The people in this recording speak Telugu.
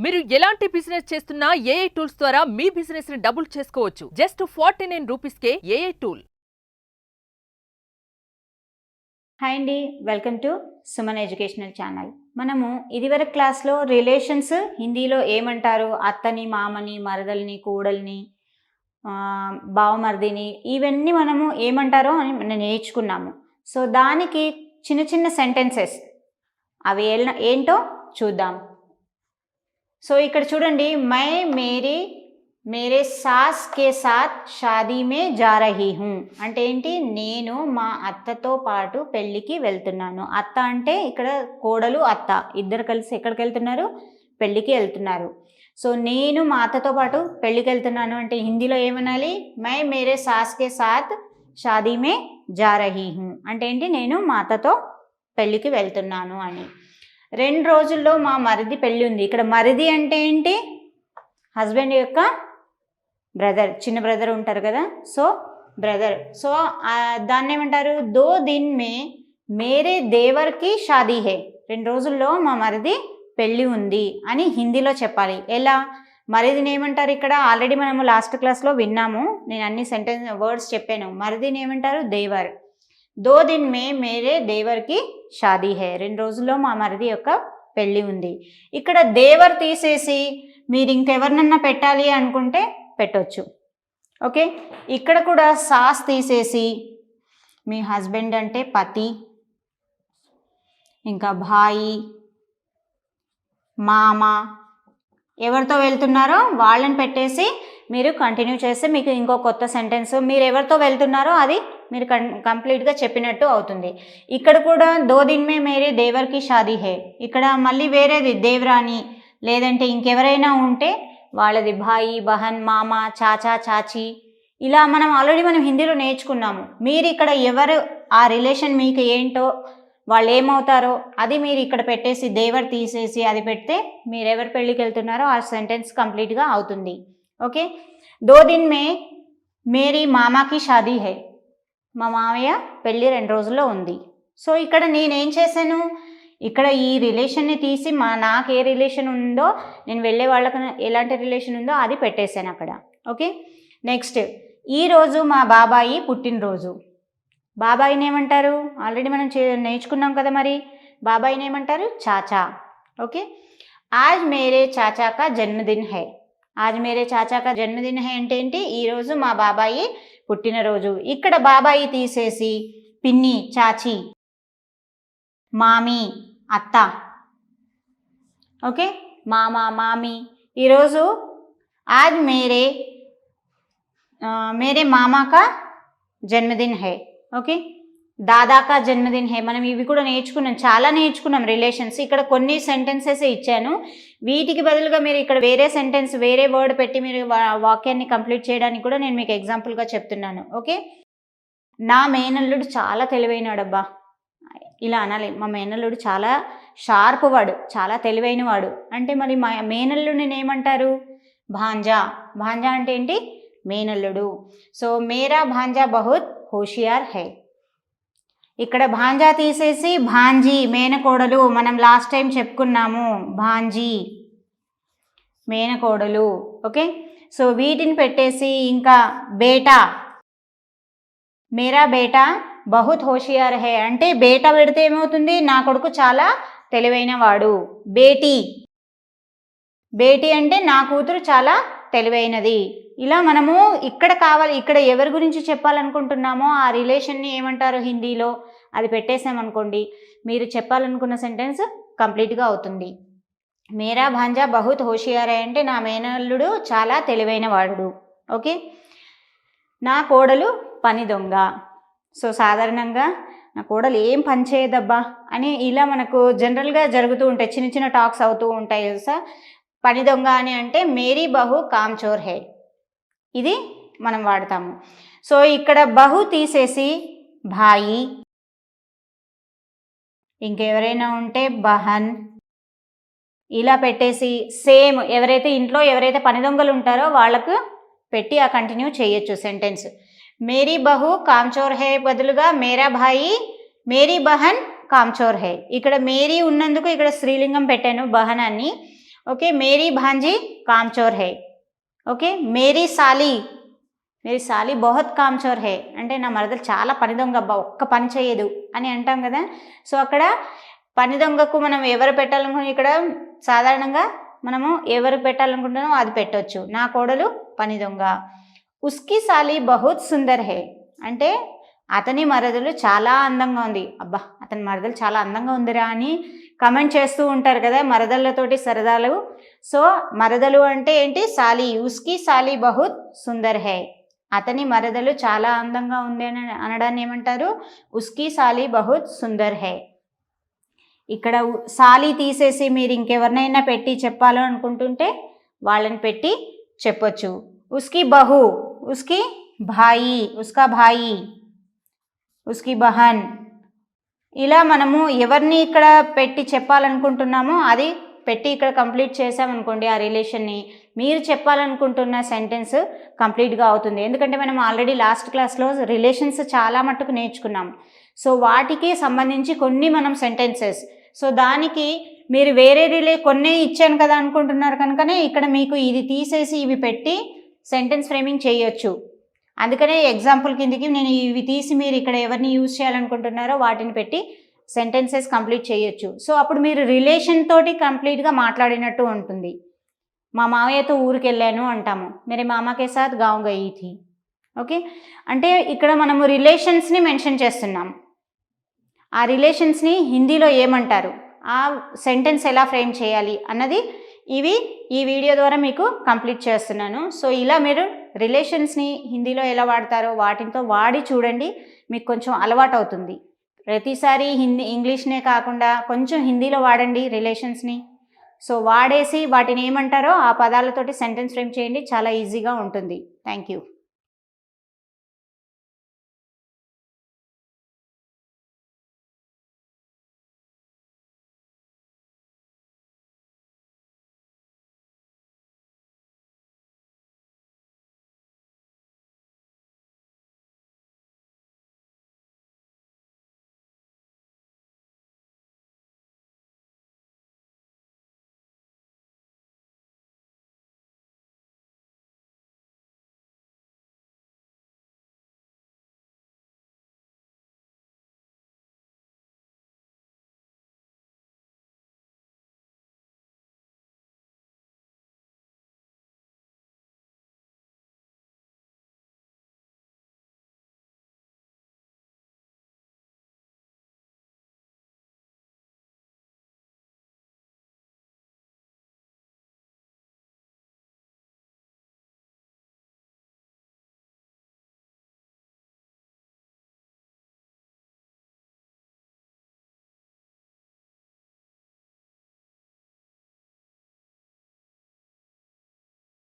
మీరు ఎలాంటి బిజినెస్ చేస్తున్నా ఏఐ టూల్స్ ద్వారా మీ బిజినెస్ ని డబుల్ చేసుకోవచ్చు. జస్ట్ 49 రూపీస్కే ఏఐ టూల్. హాయ్ అండి, welcome to Suman educational channel. మనము ఇదివరకు క్లాస్లో రిలేషన్స్ హిందీలో ఏమంటారు, అత్తని, మామని, మరదల్ని, కూడల్ని, బావమర్దిని, ఇవన్నీ మనము ఏమంటారో అని మనం నేర్చుకున్నాము. సో దానికి చిన్న చిన్న సెంటెన్సెస్ అవి ఏంటో చూద్దాం. సో ఇక్కడ చూడండి, మై మేరే సాస్ కే సాత్ షాదీ మే జా రహీ హూ అంటే ఏంటి, నేను మా అత్తతో పాటు పెళ్ళికి వెళ్తున్నాను. అత్త అంటే ఇక్కడ కోడలు అత్త ఇద్దరు కలిసి ఎక్కడికి వెళ్తున్నారు, పెళ్ళికి వెళ్తున్నారు. సో నేను మా అత్తతో పాటు పెళ్ళికి వెళ్తున్నాను అంటే హిందీలో ఏమనాలి, మై మేరే సాస్ కే సాత్ షాదీ మే జా రహీ హూ అంటే ఏంటి, నేను మా అత్తతో పెళ్ళికి వెళ్తున్నాను అని. 2 రోజుల్లో మా మరిది పెళ్ళి ఉంది. ఇక్కడ మరిది అంటే ఏంటి, హస్బెండ్ యొక్క బ్రదర్, చిన్న బ్రదర్ ఉంటారు కదా, సో బ్రదర్. సో దాన్ని ఏమంటారు, 2 दिन में మేరే దేవర్కి షాదీ హే, 2 రోజుల్లో మా మరిది పెళ్ళి ఉంది అని హిందీలో చెప్పాలి. ఎలా, మరిదిని ఏమంటారు, ఇక్కడ ఆల్రెడీ మనము లాస్ట్ క్లాస్లో విన్నాము, నేను అన్ని వర్డ్స్ చెప్పాను. మరిదిని ఏమంటారు, దేవర్. 2 दिन में మేరే దేవర్కి షాదీ హే, 2 రోజుల్లో మా మరిది యొక్క పెళ్ళి ఉంది. ఇక్కడ దేవర్ తీసేసి మీరు ఇంకెవరినన్నా పెట్టాలి అనుకుంటే పెట్టొచ్చు. ఓకే, ఇక్కడ కూడా సాస్ తీసేసి మీ హస్బెండ్ అంటే పతి, ఇంకా భాయి, మామ, ఎవరితో వెళ్తున్నారో వాళ్ళని పెట్టేసి మీరు కంటిన్యూ చేస్తే మీకు ఇంకో కొత్త సెంటెన్స్, మీరు ఎవరితో వెళ్తున్నారో అది మీరు కంప్లీట్గా చెప్పినట్టు అవుతుంది. ఇక్కడ కూడా 2 दिन में మేరే దేవర్కి షాదీ హే, ఇక్కడ మళ్ళీ వేరేది దేవరాని లేదంటే ఇంకెవరైనా ఉంటే వాళ్ళది భాయి, బహన్, మామ, చాచా, చాచి, ఇలా మనం ఆల్రెడీ హిందీలో నేర్చుకున్నాము. మీరు ఇక్కడ ఎవరు ఆ రిలేషన్ మీకు ఏంటో వాళ్ళు ఏమవుతారో అది మీరు ఇక్కడ పెట్టేసి దేవర్ తీసేసి అది పెడితే మీరు ఎవరు పెళ్ళికి వెళ్తున్నారో ఆ సెంటెన్స్ కంప్లీట్గా అవుతుంది. ఓకే, 2 दिन में మేరీ మామాకి షాదీ హై, మా మామయ్య పెళ్ళి 2 రోజుల్లో ఉంది. సో ఇక్కడ నేనేం చేశాను, ఇక్కడ ఈ రిలేషన్ని తీసి నాకు ఏ రిలేషన్ ఉందో, నేను వెళ్ళే వాళ్ళకి ఎలాంటి రిలేషన్ ఉందో అది పెట్టేశాను అక్కడ. ఓకే, నెక్స్ట్, ఈరోజు మా బాబాయి పుట్టినరోజు. బాబాయిని ఏమంటారు, ఆల్రెడీ మనం నేర్చుకున్నాం కదా, మరి బాబాయిని ఏమంటారు, చాచా. ఓకే, ఆజ్ మేరే చాచా కా జన్మదిన్ హై, ఆజ్ మేరే చాచా కా జన్మదిన్ హై అంటే ఏంటి, ఈరోజు మా బాబాయి పుట్టినరోజు. ఇక్కడ బాబాయి తీసేసి పిన్ని, చాచి, మామి, అత్త. ఓకే, మామ, మామి. ఈరోజు ఆజ్ మేరే మామా కా జన్మదిన్ హై. ఓకే, దాదా కా జన్మదిన్ హై. మనం ఇవి కూడా నేర్చుకున్నాం, చాలా నేర్చుకున్నాం రిలేషన్స్. ఇక్కడ కొన్ని సెంటెన్సెస్ ఇచ్చాను, వీటికి బదులుగా మీరు ఇక్కడ వేరే సెంటెన్స్, వేరే వర్డ్ పెట్టి మీరు వాక్యాన్ని కంప్లీట్ చేయడానికి కూడా నేను మీకు ఎగ్జాంపుల్గా చెప్తున్నాను. ఓకే, నా మేనల్లుడు చాలా తెలివైనడబ్బా, ఇలా అనాలి. మా మేనల్లుడు చాలా షార్ప్ వాడు, చాలా తెలివైన వాడు అంటే మరి మా మేనల్లుడిని ఏమంటారు, భాంజా. భాంజా అంటే ఏంటి, మేనల్లుడు. సో మేరా భాంజా బహుత్ హోషియార్ హై. ఇక్కడ భాంజా తీసేసి భాంజీ, మేనకోడలు. మనం లాస్ట్ టైం చెప్పుకున్నాము, భాంజీ మేనకోడలు. ఓకే, సో వీటిని పెట్టేసి ఇంకా బేటా, మేరా బేటా బహుత్ హోషియార్ హై అంటే బేటా పెడితే ఏమవుతుంది, నా కొడుకు చాలా తెలివైన వాడు. బేటీ, బేటీ అంటే నా కూతురు చాలా తెలివైనది. ఇలా మనము ఇక్కడ ఇక్కడ ఎవరి గురించి చెప్పాలనుకుంటున్నామో ఆ రిలేషన్ని ఏమంటారు హిందీలో అది పెట్టేసామనుకోండి, మీరు చెప్పాలనుకున్న సెంటెన్స్ కంప్లీట్గా అవుతుంది. మేరా భాంజా బహుత్ హోషియార్ హై అంటే నా మేనల్లుడు చాలా తెలివైన వాడు. ఓకే, నా కోడలు పని దొంగ. సో సాధారణంగా నా కోడలు ఏం పని చేయదబ్బా అని ఇలా మనకు జనరల్గా జరుగుతూ ఉంటాయి, చిన్న చిన్న టాక్స్ అవుతూ ఉంటాయి తెలుసా. పని దొంగ అని అంటే మేరీ బహు కామ్చోర్ హై, ఇది మనం వాడతాము. సో ఇక్కడ బహు తీసేసి భాయి, ఇంకెవరైనా ఉంటే బహన్, ఇలా పెట్టేసి సేమ్ ఎవరైతే ఇంట్లో ఎవరైతే పని దొంగలు ఉంటారో వాళ్ళకు పెట్టి ఆ కంటిన్యూ చేయొచ్చు సెంటెన్స్. మేరీ బహు కామ్చోర్ హై బదులుగా మేరా భాయి, మేరీ బహన్ కామ్చోర్ హై. ఇక్కడ మేరీ ఉన్నందుకు ఇక్కడ స్త్రీలింగం పెట్టాను, బహన్ అని. ఓకే, మేరీ భాంజీ కామ్చోర్ హై. ఓకే, మేరీ సాలి బహుత్ కామ్చోర్ హై అంటే నా మరదలు చాలా పని దొంగ అబ్బా, ఒక్క పని చేయదు అని అంటాం కదా. సో అక్కడ పని దొంగకు మనం ఎవరు పెట్టాలనుకున్నాం, ఇక్కడ సాధారణంగా మనము ఎవరు పెట్టాలనుకుంటున్నామో అది పెట్టవచ్చు. నా కోడలు పని దొంగ. ఉస్కి సాలి బహుత్ సుందర్ హై అంటే అతని మరదలు చాలా అందంగా ఉంది. అబ్బా, అతని మరదలు చాలా అందంగా ఉందిరా అని కమెంట్ చేస్తూ ఉంటారు కదా మరదళ్ళతోటి సరదాలు. సో మరదలు అంటే ఏంటి, సాలి. ఉస్కి సాలి బహుత్ సుందర్ హై, అతని మరదలు చాలా అందంగా ఉంది అని అనడాన్ని ఏమంటారు, ఉస్కి సాలి బహుత్ సుందర్ హై. ఇక్కడ సాలి తీసేసి మీరు ఇంకెవరినైనా పెట్టి చెప్పాలో అనుకుంటుంటే వాళ్ళని పెట్టి చెప్పొచ్చు. ఉస్కి బహు, ఉస్కి భాయి, ఉస్కా భాయి, ఉస్కి బహన్. ఇలా మనము ఎవరిని ఇక్కడ పెట్టి చెప్పాలనుకుంటున్నామో అది పెట్టి ఇక్కడ కంప్లీట్ చేసామనుకోండి ఆ రిలేషన్ని, మీరు చెప్పాలనుకుంటున్న సెంటెన్స్ కంప్లీట్గా అవుతుంది. ఎందుకంటే మనం ఆల్రెడీ లాస్ట్ క్లాస్లో రిలేషన్స్ చాలా మట్టుకు నేర్చుకున్నాం. సో వాటికి సంబంధించి కొన్ని మనం సెంటెన్సెస్, సో దానికి మీరు వేరే కొన్ని ఇచ్చాను కదా అనుకుంటున్నారు కనుకనే ఇక్కడ మీకు ఇది తీసేసి ఇవి పెట్టి సెంటెన్స్ ఫ్రేమింగ్ చేయొచ్చు. అందుకనే ఎగ్జాంపుల్ కిందకి నేను ఇవి తీసి మీరు ఇక్కడ ఎవరిని యూజ్ చేయాలనుకుంటున్నారో వాటిని పెట్టి సెంటెన్సెస్ కంప్లీట్ చేయొచ్చు. సో అప్పుడు మీరు రిలేషన్ తోటి కంప్లీట్గా మాట్లాడినట్టు ఉంటుంది. మా మావయ్యతో ఊరికి వెళ్ళాను అంటాము, మేరే మామాకే సాత్ గావ్ గయి థీ. ఓకే, అంటే ఇక్కడ మనము రిలేషన్స్ని మెన్షన్ చేస్తున్నాం. ఆ రిలేషన్స్ని హిందీలో ఏమంటారు, ఆ సెంటెన్స్ ఎలా ఫ్రేమ్ చేయాలి అన్నది ఈ వీడియో ద్వారా మీకు కంప్లీట్ చేస్తున్నాను. సో ఇలా మీరు రిలేషన్స్ని హిందీలో ఎలా వాడతారో వాటితో వాడి చూడండి, మీకు కొంచెం అలవాటు అవుతుంది. ప్రతిసారి ఇంగ్లీష్నే కాకుండా కొంచెం హిందీలో వాడండి రిలేషన్స్ని. సో వాడేసి వాటిని ఏమంటారో ఆ పదాలతోటి సెంటెన్స్ ఫ్రేమ్ చేయండి, చాలా ఈజీగా ఉంటుంది. Thank you.